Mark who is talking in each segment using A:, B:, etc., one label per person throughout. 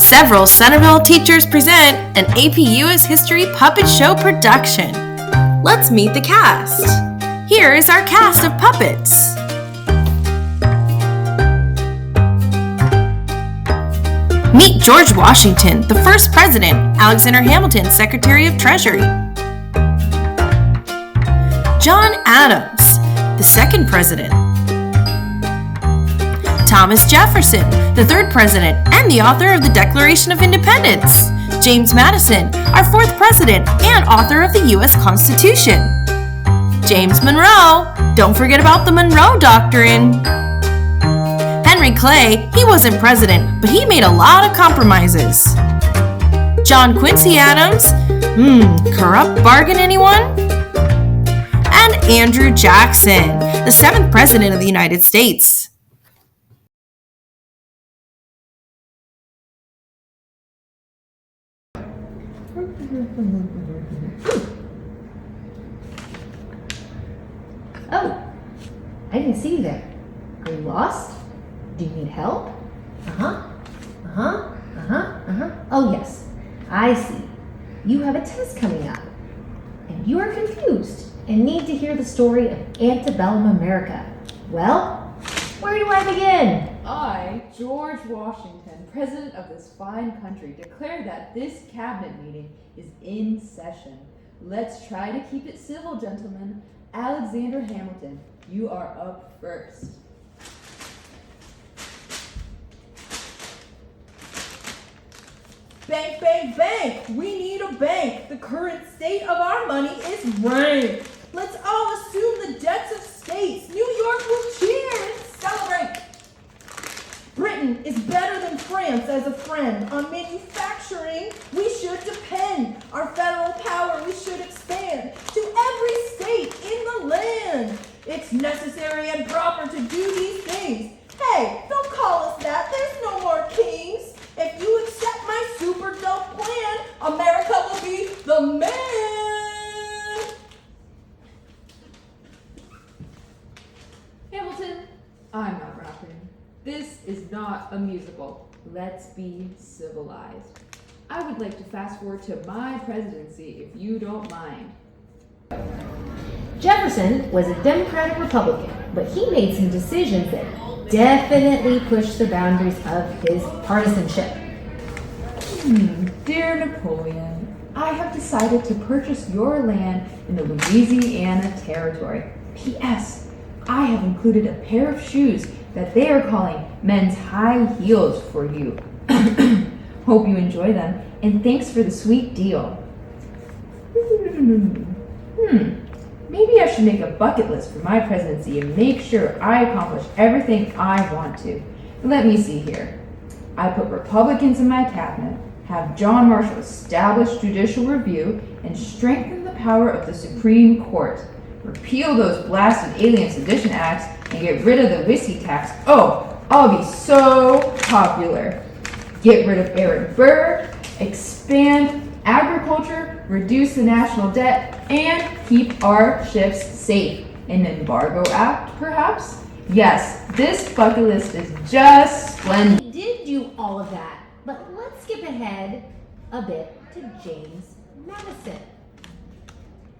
A: Several Centerville teachers present an APUSH History Puppet Show production. Let's meet the cast. Here is our cast of puppets. Meet George Washington, the first president, Alexander Hamilton, Secretary of Treasury. John Adams, the second president. Thomas Jefferson, the third president and the author of the Declaration of Independence. James Madison, our fourth president and author of the U.S. Constitution. James Monroe, don't forget about the Monroe Doctrine. Henry Clay, he wasn't president, but he made a lot of compromises. John Quincy Adams, corrupt bargain anyone? And Andrew Jackson, the seventh president of the United States.
B: Oh, I didn't see you there. Are you lost? Do you need help? Oh yes, I see. You have a test coming up, and you are confused and need to hear the story of antebellum America. Well, where do I begin?
C: I, George Washington, President of this fine country, declare that this cabinet meeting is in session. Let's try to keep it civil, gentlemen. Alexander Hamilton, you are up first.
D: Bank, bank, bank! We need a bank! The current state of our money is rank! Let's all assume the debts of states! New York will cheer and celebrate! Britain is better than France as a friend. On manufacturing, we should depend. Our federal power we should expand to every state in the land. It's necessary and proper to do these things. Hey, don't call us that. There's no more kings. If you accept my super dope plan, America will be the man.
C: Hamilton, I'm not rapping. This is not a musical. Let's be civilized. I would like to fast forward to my presidency, if you don't mind.
B: Jefferson was a Democratic Republican, but he made some decisions that definitely pushed the boundaries of his partisanship.
C: Dear Napoleon, I have decided to purchase your land in the Louisiana Territory. P.S. I have included a pair of shoes that they are calling men's high heels for you. Hope you enjoy them, and thanks for the sweet deal. Maybe I should make a bucket list for my presidency and make sure I accomplish everything I want to. Let me see here. I put Republicans in my cabinet, have John Marshall establish judicial review, and strengthen the power of the Supreme Court. Repeal those blasted Alien Sedition Acts and get rid of the whiskey tax. Oh, I'll be so popular. Get rid of Aaron Burr, expand agriculture, reduce the national debt, and keep our ships safe. An embargo act, perhaps? Yes, this bucket list is just splendid.
B: He did do all of that, but let's skip ahead a bit to James Madison.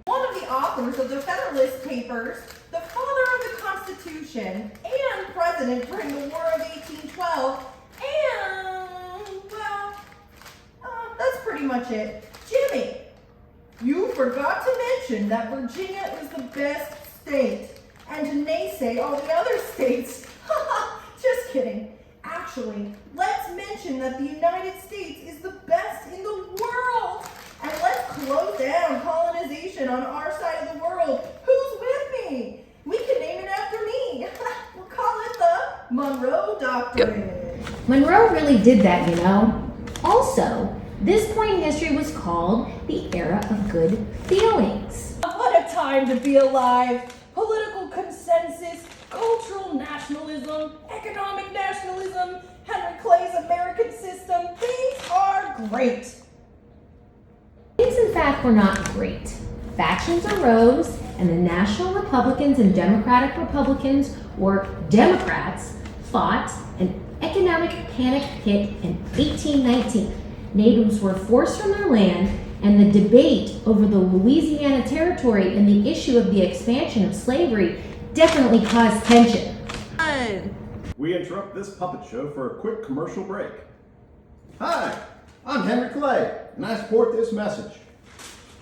D: One of the authors of the Federalist Papers, the father of the Constitution, and president during the War of 1812, and, well, that's pretty much it. Jimmy, you forgot to mention that Virginia is the best state, and to naysay all the other states. Just kidding. Actually, let's mention that the United States is the best in the world. And let's close down colonization on our side of the world. Who's with me? We can name it after me. We'll call it the Monroe Doctrine.
B: Monroe really did that, you know. Also, this point in history was called the era of good feelings.
D: What a time to be alive. Political consensus, cultural nationalism, economic nationalism, Henry Clay's American system. Things are great.
B: Things, in fact, were not great. Factions arose, and the National Republicans and Democratic Republicans, or Democrats, fought, and Economic panic hit in 1819. Natives were forced from their land, and the debate over the Louisiana Territory and the issue of the expansion of slavery definitely caused tension.
E: We interrupt this puppet show for a quick commercial break. Hi, I'm Henry Clay, and I support this message.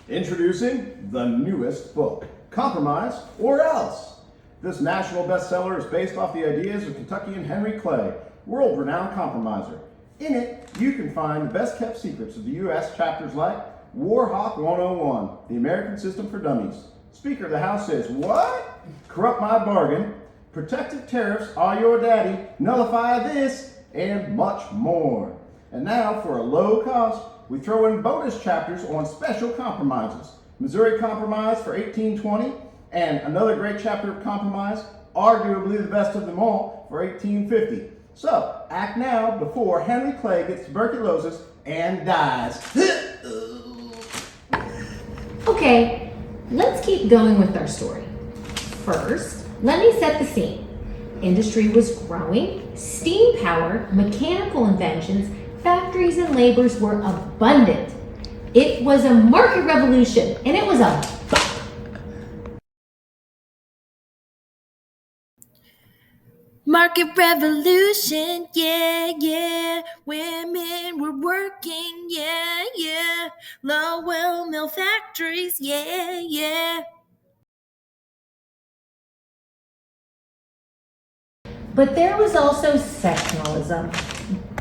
E: Introducing the newest book, Compromise or Else. This national bestseller is based off the ideas of Kentuckian Henry Clay, world-renowned compromiser. In it, you can find the best-kept secrets of the U.S. chapters like War Hawk 101, the American System for Dummies. Speaker of the House says, what? Corrupt my bargain. Protective tariffs are your daddy. Nullify this, and much more. And now, for a low cost, we throw in bonus chapters on special compromises. Missouri Compromise for 1820, and another great chapter of compromise, arguably the best of them all, for 1850. So, act now before Henry Clay gets tuberculosis and dies.
B: Okay, let's keep going with our story. First, let me set the scene. Industry was growing, steam power, mechanical inventions, factories and labors were abundant. It was a market revolution, and it was a
A: Market revolution, yeah, yeah. Women were working, yeah, yeah. Lowell mill factories, yeah, yeah.
B: But there was also sectionalism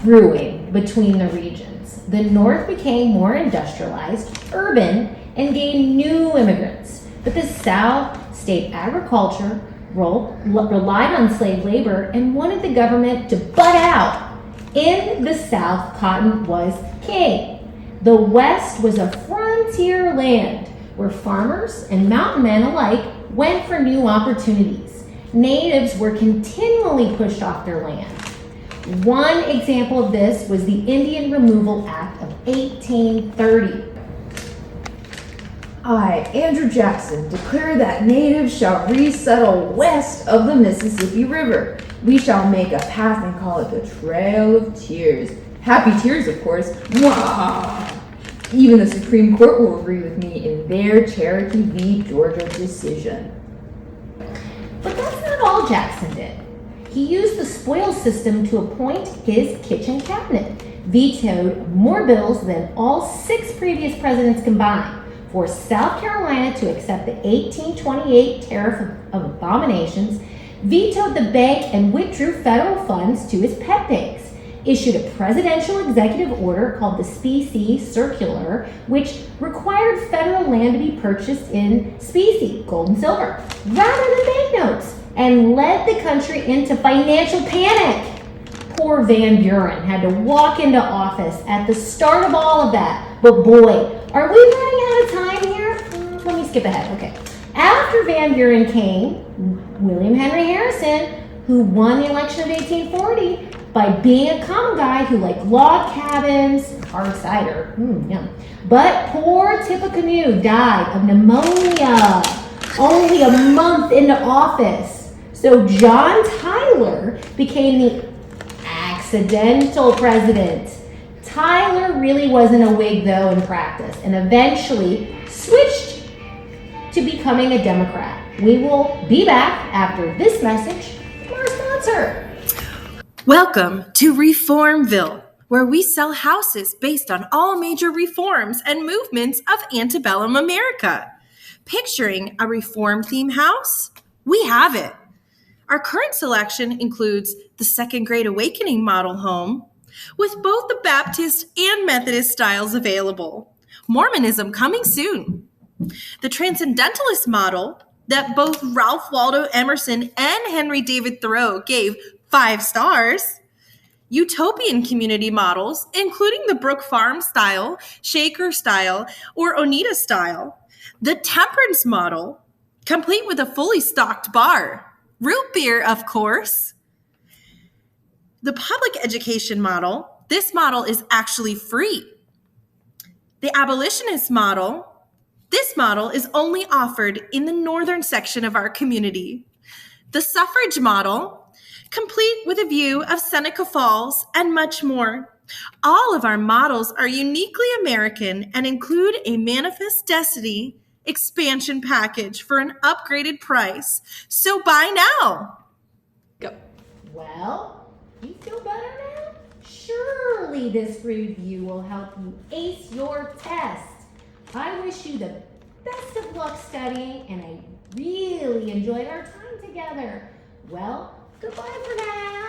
B: brewing between the regions. The North became more industrialized, urban, and gained new immigrants. But the South stayed agriculture, relied on slave labor, and wanted the government to butt out. In the South, cotton was king. The West was a frontier land where farmers and mountain men alike went for new opportunities. Natives were continually pushed off their land. One example of this was the Indian Removal Act of 1830.
C: I, Andrew Jackson, declare that natives shall resettle west of the Mississippi River. We shall make a path and call it the Trail of Tears. Happy tears, of course. Mwah! Even the Supreme Court will agree with me in their Cherokee v. Georgia decision.
B: But that's not all Jackson did. He used the spoils system to appoint his kitchen cabinet, vetoed more bills than all 6 previous presidents combined, forced South Carolina to accept the 1828 Tariff of Abominations, vetoed the bank and withdrew federal funds to his pet banks, issued a presidential executive order called the Specie Circular, which required federal land to be purchased in specie, gold and silver, rather than banknotes, and led the country into financial panic. Poor Van Buren had to walk into office at the start of all of that. But boy, are we running out of time here? Let me skip ahead. Okay. After Van Buren came William Henry Harrison, who won the election of 1840 by being a common guy who liked log cabins, hard cider, yum. But poor Tippecanoe died of pneumonia only a month into office. So John Tyler became the accidental president. Tyler really wasn't a Whig, though, in practice, and eventually switched to becoming a Democrat. We will be back after this message from our sponsor.
A: Welcome to Reformville, where we sell houses based on all major reforms and movements of antebellum America. Picturing a reform-themed house? We have it. Our current selection includes the Second Great Awakening model home, with both the Baptist and Methodist styles available. Mormonism coming soon. The Transcendentalist model that both Ralph Waldo Emerson and Henry David Thoreau gave 5 stars. Utopian community models, including the Brook Farm style, Shaker style, or Oneida style. The Temperance model, complete with a fully stocked bar. Root beer, of course. The public education model, this model is actually free. The abolitionist model, this model is only offered in the northern section of our community. The suffrage model, complete with a view of Seneca Falls and much more. All of our models are uniquely American and include a Manifest Destiny expansion package for an upgraded price. So buy now. Go.
B: Well, you feel better now? Surely this review will help you ace your test. I wish you the best of luck studying, and I really enjoyed our time together. Well, goodbye for now.